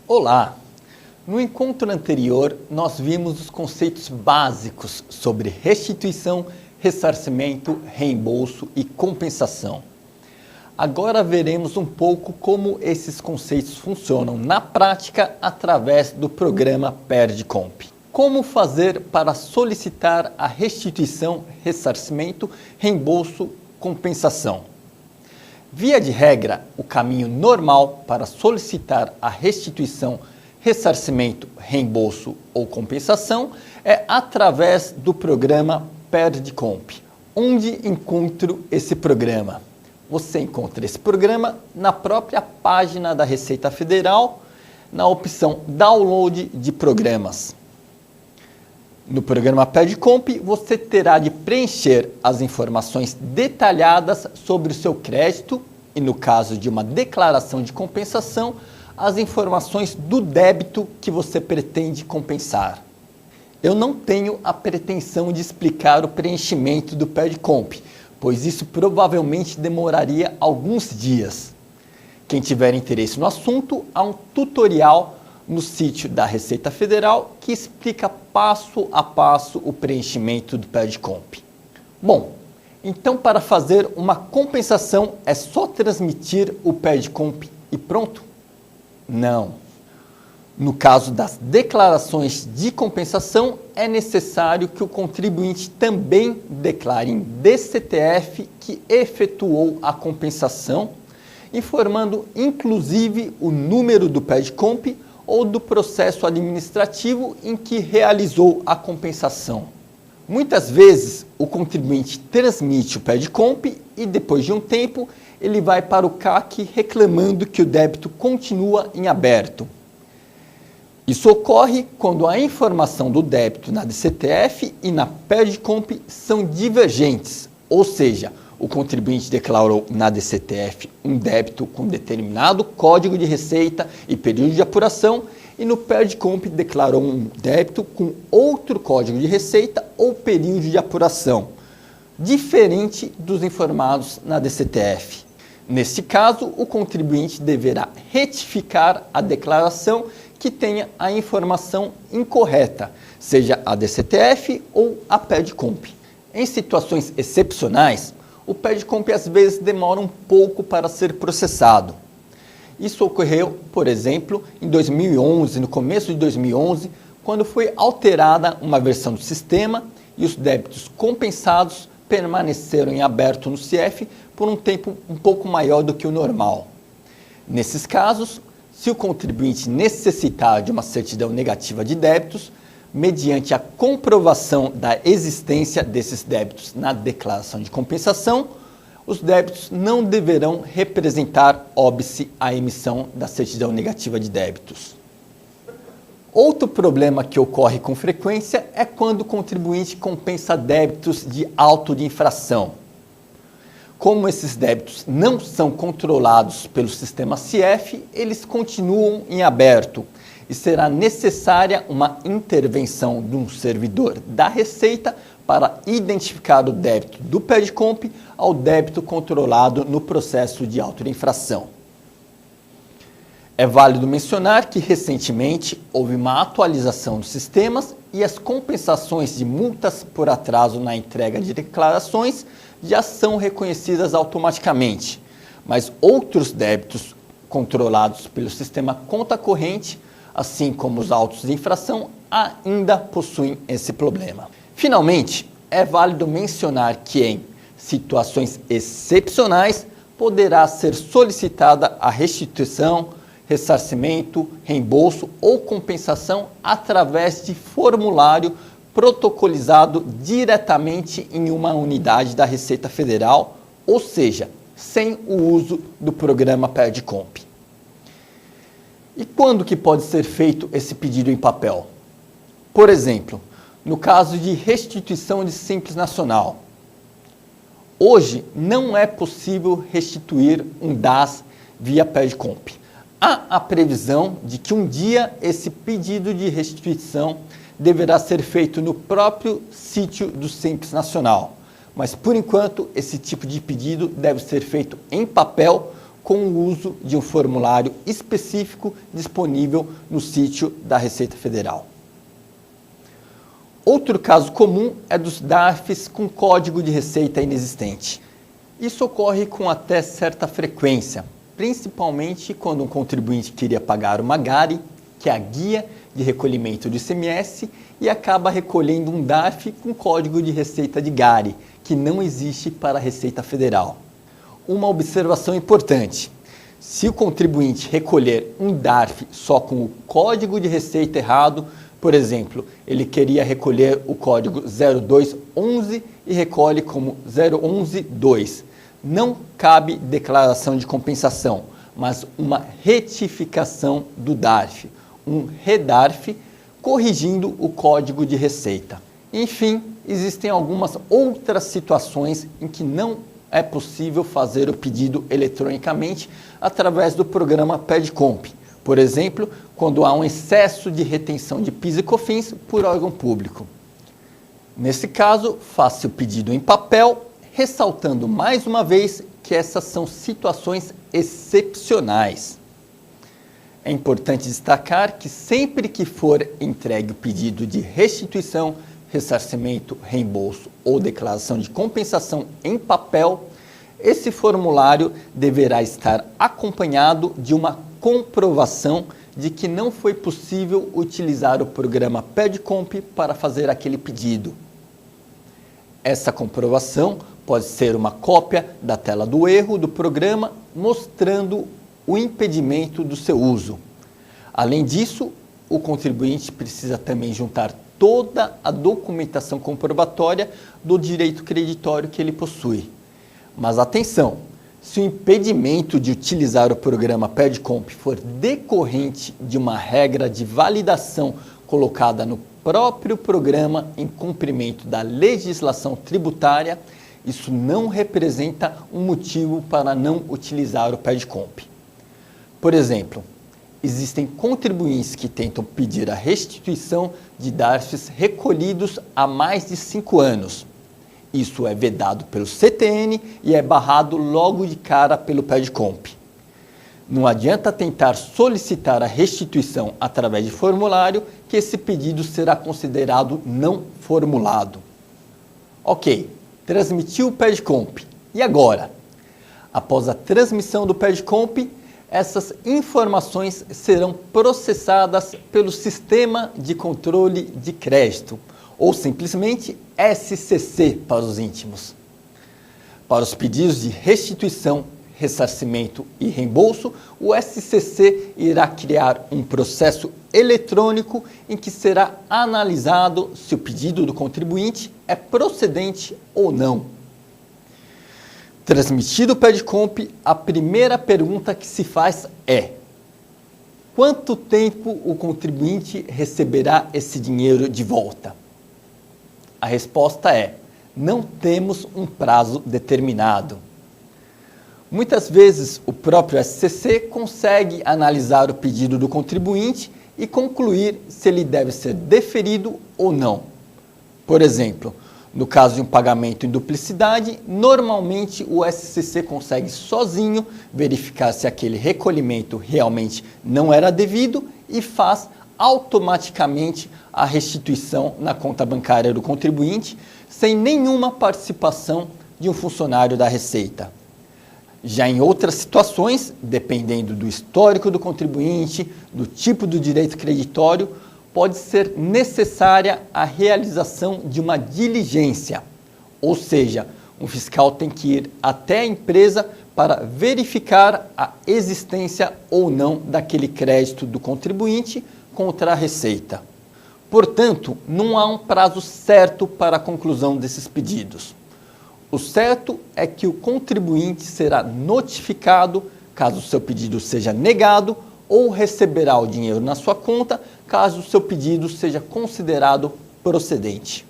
Olá! No encontro anterior, nós vimos os conceitos básicos sobre restituição, ressarcimento, reembolso e compensação. Agora veremos um pouco como esses conceitos funcionam na prática através do programa PERDComp. Como fazer para solicitar a restituição, ressarcimento, reembolso, compensação? Via de regra, o caminho normal para solicitar a restituição, ressarcimento, reembolso ou compensação é através do programa PERDComp. Onde encontro esse programa? Você encontra esse programa na própria página da Receita Federal, na opção Download de Programas. No programa PERDComp, você terá de preencher as informações detalhadas sobre o seu crédito e, no caso de uma declaração de compensação, as informações do débito que você pretende compensar. Eu não tenho a pretensão de explicar o preenchimento do PERDComp, pois isso provavelmente demoraria alguns dias. Quem tiver interesse no assunto, há um tutorial no sítio da Receita Federal que explica passo a passo o preenchimento do PERDComp. Bom, então para fazer uma compensação é só transmitir o PERDComp e pronto? Não. No caso das declarações de compensação, é necessário que o contribuinte também declare em DCTF que efetuou a compensação, informando inclusive o número do PERDComp ou do processo administrativo em que realizou a compensação. Muitas vezes, o contribuinte transmite o PERDComp e, depois de um tempo, ele vai para o CAC reclamando que o débito continua em aberto. Isso ocorre quando a informação do débito na DCTF e na PERDComp são divergentes, ou seja, o contribuinte declarou na DCTF um débito com determinado código de receita e período de apuração e no PERDComp declarou um débito com outro código de receita ou período de apuração, diferente dos informados na DCTF. Neste caso, o contribuinte deverá retificar a declaração que tenha a informação incorreta, seja a DCTF ou a PERDComp. Em situações excepcionais, o PERDComp às vezes demora um pouco para ser processado. Isso ocorreu, por exemplo, em 2011, no começo de 2011, quando foi alterada uma versão do sistema e os débitos compensados permaneceram em aberto no CIEF por um tempo um pouco maior do que o normal. Nesses casos, se o contribuinte necessitar de uma certidão negativa de débitos, mediante a comprovação da existência desses débitos na declaração de compensação, os débitos não deverão representar óbice à emissão da certidão negativa de débitos. Outro problema que ocorre com frequência é quando o contribuinte compensa débitos de auto de infração. Como esses débitos não são controlados pelo sistema CIEF, eles continuam em aberto e será necessária uma intervenção de um servidor da Receita para identificar o débito do PERDComp ao débito controlado no processo de auto de infração. É válido mencionar que recentemente houve uma atualização dos sistemas e as compensações de multas por atraso na entrega de declarações já são reconhecidas automaticamente, mas outros débitos controlados pelo sistema conta corrente, assim como os autos de infração, ainda possuem esse problema. Finalmente, é válido mencionar que em situações excepcionais poderá ser solicitada a restituição, ressarcimento, reembolso ou compensação através de formulário protocolizado diretamente em uma unidade da Receita Federal, ou seja, sem o uso do programa PERDComp. E quando que pode ser feito esse pedido em papel? Por exemplo, no caso de restituição de Simples Nacional. Hoje não é possível restituir um DAS via PERDComp. Há a previsão de que um dia esse pedido de restituição deverá ser feito no próprio sítio do Simples Nacional, mas por enquanto esse tipo de pedido deve ser feito em papel com o uso de um formulário específico disponível no sítio da Receita Federal. Outro caso comum é dos DARFs com código de receita inexistente. Isso ocorre com até certa frequência, principalmente quando um contribuinte queria pagar uma GARI, que é a Guia de Recolhimento do ICMS, e acaba recolhendo um DARF com código de receita de GARI, que não existe para a Receita Federal. Uma observação importante: se o contribuinte recolher um DARF só com o código de receita errado, por exemplo, ele queria recolher o código 0211 e recolhe como 0112. Não cabe declaração de compensação, mas uma retificação do DARF, um redarf, corrigindo o código de receita. Enfim, existem algumas outras situações em que não é possível fazer o pedido eletronicamente através do programa PEDCOMP. Por exemplo, quando há um excesso de retenção de PIS e COFINS por órgão público. Nesse caso, faça o pedido em papel, ressaltando mais uma vez que essas são situações excepcionais. É importante destacar que sempre que for entregue o pedido de restituição, ressarcimento, reembolso ou declaração de compensação em papel, esse formulário deverá estar acompanhado de uma comprovação de que não foi possível utilizar o programa PEDCOMP para fazer aquele pedido. Essa comprovação pode ser uma cópia da tela do erro do programa mostrando o impedimento do seu uso. Além disso, o contribuinte precisa também juntar toda a documentação comprobatória do direito creditório que ele possui. Mas atenção! Se o impedimento de utilizar o programa PEDCOMP for decorrente de uma regra de validação colocada no próprio programa em cumprimento da legislação tributária, isso não representa um motivo para não utilizar o PEDCOMP. Por exemplo, existem contribuintes que tentam pedir a restituição de DARFs recolhidos há mais de 5 anos. Isso é vedado pelo CTN e é barrado logo de cara pelo PEDCOMP. Não adianta tentar solicitar a restituição através de formulário, que esse pedido será considerado não formulado. Ok, transmitiu o PEDCOMP. E agora? Após a transmissão do PEDCOMP, essas informações serão processadas pelo Sistema de Controle de Crédito, ou simplesmente SCC para os íntimos. Para os pedidos de restituição, ressarcimento e reembolso, o SCC irá criar um processo eletrônico em que será analisado se o pedido do contribuinte é procedente ou não. Transmitido o PEDCOMP, a primeira pergunta que se faz é: quanto tempo o contribuinte receberá esse dinheiro de volta? A resposta é: não temos um prazo determinado. Muitas vezes, o próprio SCC consegue analisar o pedido do contribuinte e concluir se ele deve ser deferido ou não. Por exemplo, no caso de um pagamento em duplicidade, normalmente o SCC consegue sozinho verificar se aquele recolhimento realmente não era devido e faz automaticamente a restituição na conta bancária do contribuinte, sem nenhuma participação de um funcionário da Receita. Já em outras situações, dependendo do histórico do contribuinte, do tipo do direito creditório, pode ser necessária a realização de uma diligência, ou seja, um fiscal tem que ir até a empresa para verificar a existência ou não daquele crédito do contribuinte contra a Receita. Portanto, não há um prazo certo para a conclusão desses pedidos. O certo é que o contribuinte será notificado caso o seu pedido seja negado ou receberá o dinheiro na sua conta caso o seu pedido seja considerado procedente.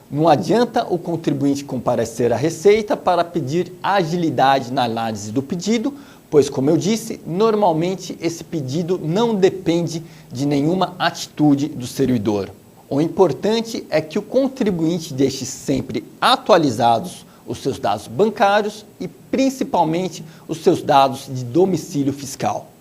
Não adianta o contribuinte comparecer à Receita para pedir agilidade na análise do pedido, pois, como eu disse, normalmente esse pedido não depende de nenhuma atitude do servidor. O importante é que o contribuinte deixe sempre atualizados os seus dados bancários e principalmente os seus dados de domicílio fiscal.